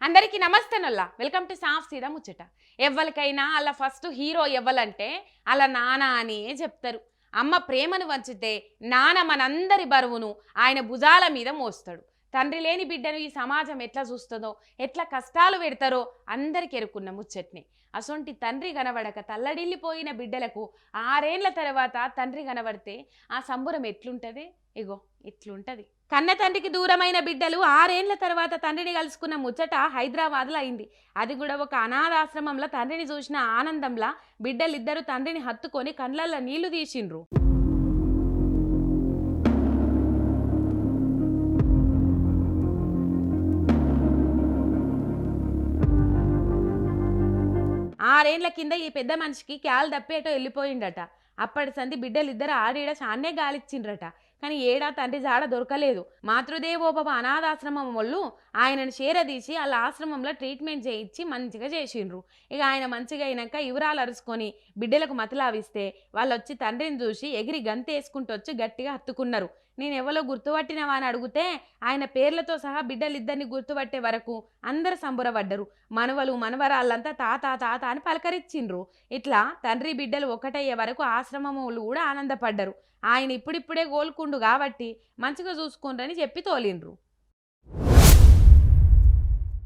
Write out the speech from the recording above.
అందరికీ నమస్తేనల్లా welcome to సాఫ్ సీదా ముచ్చట. ఎవ్వరికైనా అలా ఫస్ట్ హీరో ఎవ్వలంటే అలా నాన్న అని చెప్తారు. అమ్మ ప్రేమను వంచితే నాన్న మనందరి బరువును ఆయన భుజాల మీద మోస్తాడు. తండ్రి లేని బిడ్డను ఈ సమాజం ఎట్లా చూస్తుందో, ఎట్లా కష్టాలు పెడతారో అందరికి ఎరుకున్న ముచ్చట్ని. అసొంటి తండ్రి కనబడక తల్లడిల్లిపోయిన బిడ్డలకు 6 ఏళ్ల తర్వాత తండ్రి కనబడితే ఆ సంబురం ఎట్లుంటది? ఇగో ఇట్లుంటది. కన్న తండ్రికి దూరమైన బిడ్డలు 6 ఏళ్ల తర్వాత తండ్రిని కలుసుకున్న ముచ్చట హైదరాబాద్లో అయింది. అది కూడా ఒక అనాథాశ్రమంలో తండ్రిని చూసిన ఆనందంలా బిడ్డలిద్దరూ తండ్రిని హత్తుకొని కండ్లల్లో నీళ్లు తీసిండ్రు. ఆరేండ్ల కింద ఈ పెద్ద మనిషికి క్యాల్ దప్పేటో వెళ్ళిపోయిండట. అప్పటి సంది బిడ్డలిద్దరు ఆడేడ చాన్నే గాలిచ్చిండ్రట. కానీ ఏడా తండ్రి జాడ దొరకలేదు. మాతృదేవోభవ అనాథాశ్రమం వాళ్ళు ఆయనను చేరదీసి వాళ్ళ ఆశ్రమంలో ట్రీట్మెంట్ చేయించి మంచిగా చేసిండ్రు. ఇక ఆయన మంచిగా అయినాక వివరాలు అరుచుకొని బిడ్డలకు మతలావిస్తే వాళ్ళు వచ్చి తండ్రిని చూసి ఎగిరి గంతేసుకుంటూ వచ్చి గట్టిగా హత్తుకున్నారు. నేను ఎవరో గుర్తుపట్టినవా అని అడిగితే ఆయన పేర్లతో సహా బిడ్డలిద్దరిని గుర్తుపట్టే వరకు అందరు సంబరపడ్డరు. మనవలు మనవరాళ్ళంతా తాత తాత అని పలకరించిండ్రు. ఇట్లా తండ్రి బిడ్డలు ఒకటయ్యే వరకు ఆశ్రమములు కూడా ఆనందపడ్డరు. ఆయన ఇప్పుడిప్పుడే కోలుకుండు కాబట్టి మంచిగా చూసుకుండ్రని చెప్పి తోలిండ్రు.